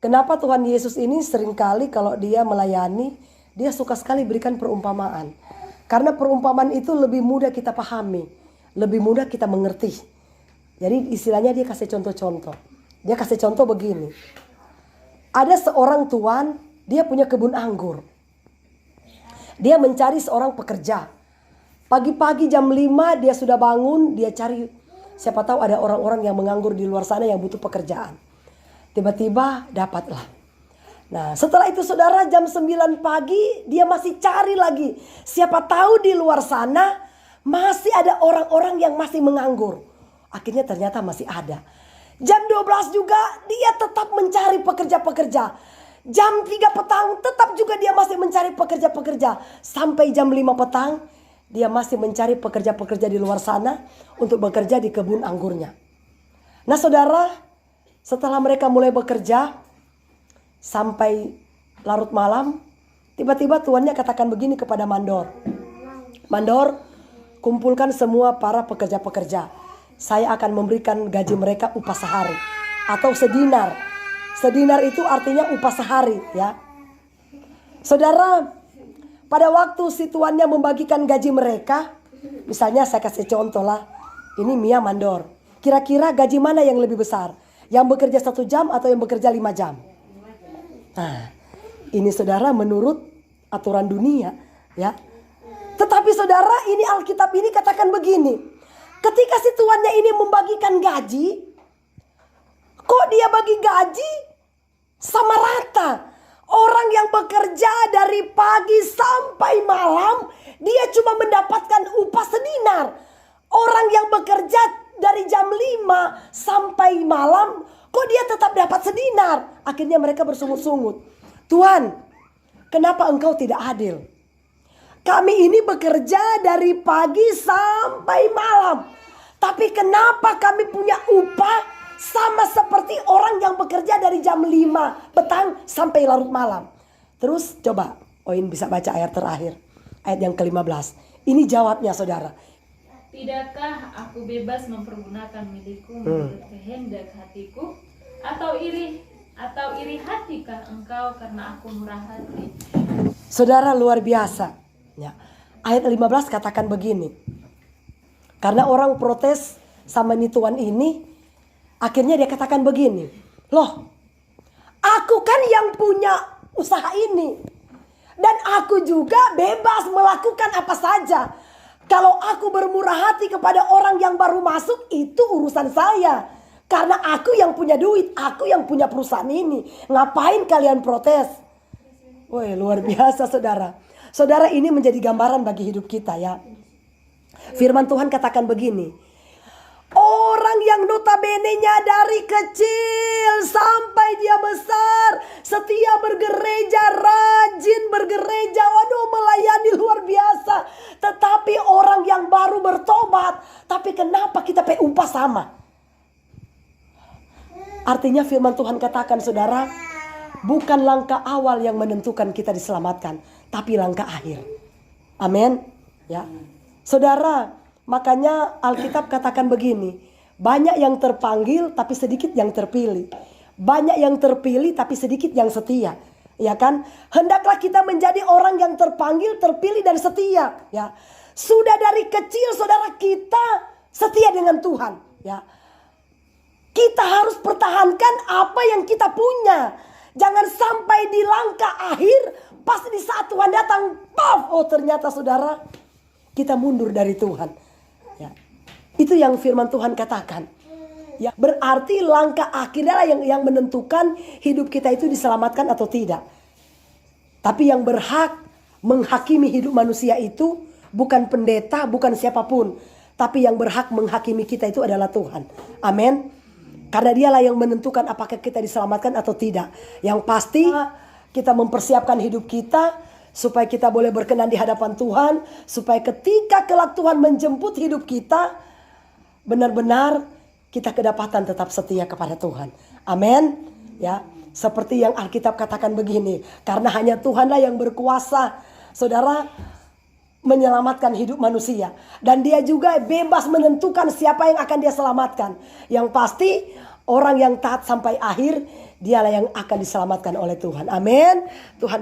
Kenapa Tuhan Yesus ini seringkali kalau dia melayani, dia suka sekali berikan perumpamaan. Karena perumpamaan itu lebih mudah kita pahami, lebih mudah kita mengerti. Jadi istilahnya dia kasih contoh-contoh. Dia kasih contoh begini. Ada seorang tuan, dia punya kebun anggur. Dia mencari seorang pekerja. Pagi-pagi jam 5 dia sudah bangun, dia cari. Siapa tahu ada orang-orang yang menganggur di luar sana yang butuh pekerjaan. Tiba-tiba dapatlah. Nah setelah itu saudara, jam 9 pagi dia masih cari lagi. Siapa tahu di luar sana masih ada orang-orang yang masih menganggur. Akhirnya ternyata masih ada. Jam 12 juga dia tetap mencari pekerja-pekerja. Jam 3 petang tetap juga dia masih mencari pekerja-pekerja. Sampai jam 5 petang dia masih mencari pekerja-pekerja di luar sana untuk bekerja di kebun anggurnya. Nah saudara, setelah mereka mulai bekerja sampai larut malam, tiba-tiba tuannya katakan begini kepada mandor. Mandor, kumpulkan semua para pekerja-pekerja. Saya akan memberikan gaji mereka upah sehari atau sedinar. Sedinar itu artinya upah sehari ya. Saudara, pada waktu si tuannya membagikan gaji mereka, misalnya saya kasih contoh lah, ini Mia mandor. Kira-kira gaji mana yang lebih besar? Yang bekerja 1 jam atau yang bekerja 5 jam? Nah, ini saudara menurut aturan dunia ya. Tetapi saudara, ini Alkitab ini katakan begini. Ketika si tuannya ini membagikan gaji, kok dia bagi gaji sama rata? Orang yang bekerja dari pagi sampai malam, dia cuma mendapatkan upah sedinar. Orang yang bekerja dari jam 5 sampai malam, kok dia tetap dapat sedinar? Akhirnya mereka bersungut-sungut. Tuhan, kenapa engkau tidak adil? Kami ini bekerja dari pagi sampai malam. Tapi kenapa kami punya upah sama seperti orang yang bekerja dari jam 5 petang sampai larut malam? Terus coba Oin bisa baca ayat terakhir. Ayat yang ke-15. Ini jawabnya saudara. Tidakkah aku bebas mempergunakan milikku menurut kehendak hatiku? Atau iri hatikah engkau karena aku murah hati? Saudara luar biasa ya. Ayat 15 katakan begini. Karena orang protes sama ini tuan ini, akhirnya dia katakan begini. Loh, aku kan yang punya usaha ini. Dan aku juga bebas melakukan apa saja. Kalau aku bermurah hati kepada orang yang baru masuk, itu urusan saya. Karena aku yang punya duit, aku yang punya perusahaan ini. Ngapain kalian protes? Woi, luar biasa saudara. Saudara, ini menjadi gambaran bagi hidup kita ya. Firman Tuhan katakan begini. Orang yang notabene-nya dari kecil sampai dia besar, setia bergereja, rajin bergereja, waduh melayani luar biasa. Tetapi orang yang baru bertobat, tapi kenapa kita pay upah sama? Artinya firman Tuhan katakan saudara, bukan langkah awal yang menentukan kita diselamatkan, tapi langkah akhir. Amin. Ya. Saudara, makanya Alkitab katakan begini. Banyak yang terpanggil tapi sedikit yang terpilih. Banyak yang terpilih tapi sedikit yang setia. Ya kan? Hendaklah kita menjadi orang yang terpanggil, terpilih dan setia. Ya. Sudah dari kecil saudara kita setia dengan Tuhan. Ya. Kita harus pertahankan apa yang kita punya. Jangan sampai di langkah akhir, pas di saat Tuhan datang, paf, oh ternyata saudara, kita mundur dari Tuhan. Ya. Itu yang firman Tuhan katakan. Ya, berarti langkah akhirnya yang menentukan hidup kita itu diselamatkan atau tidak. Tapi yang berhak menghakimi hidup manusia itu bukan pendeta, bukan siapapun. Tapi yang berhak menghakimi kita itu adalah Tuhan. Amin. Karena dialah yang menentukan apakah kita diselamatkan atau tidak. Yang pasti kita mempersiapkan hidup kita supaya kita boleh berkenan di hadapan Tuhan. Supaya ketika kelak Tuhan menjemput hidup kita, benar-benar kita kedapatan tetap setia kepada Tuhan. Amin. Ya, seperti yang Alkitab katakan begini. Karena hanya Tuhanlah yang berkuasa, saudara, menyelamatkan hidup manusia. Dan dia juga bebas menentukan siapa yang akan dia selamatkan. Yang pasti Orang yang taat sampai akhir, dialah yang akan diselamatkan oleh Tuhan. Amin. Tuhan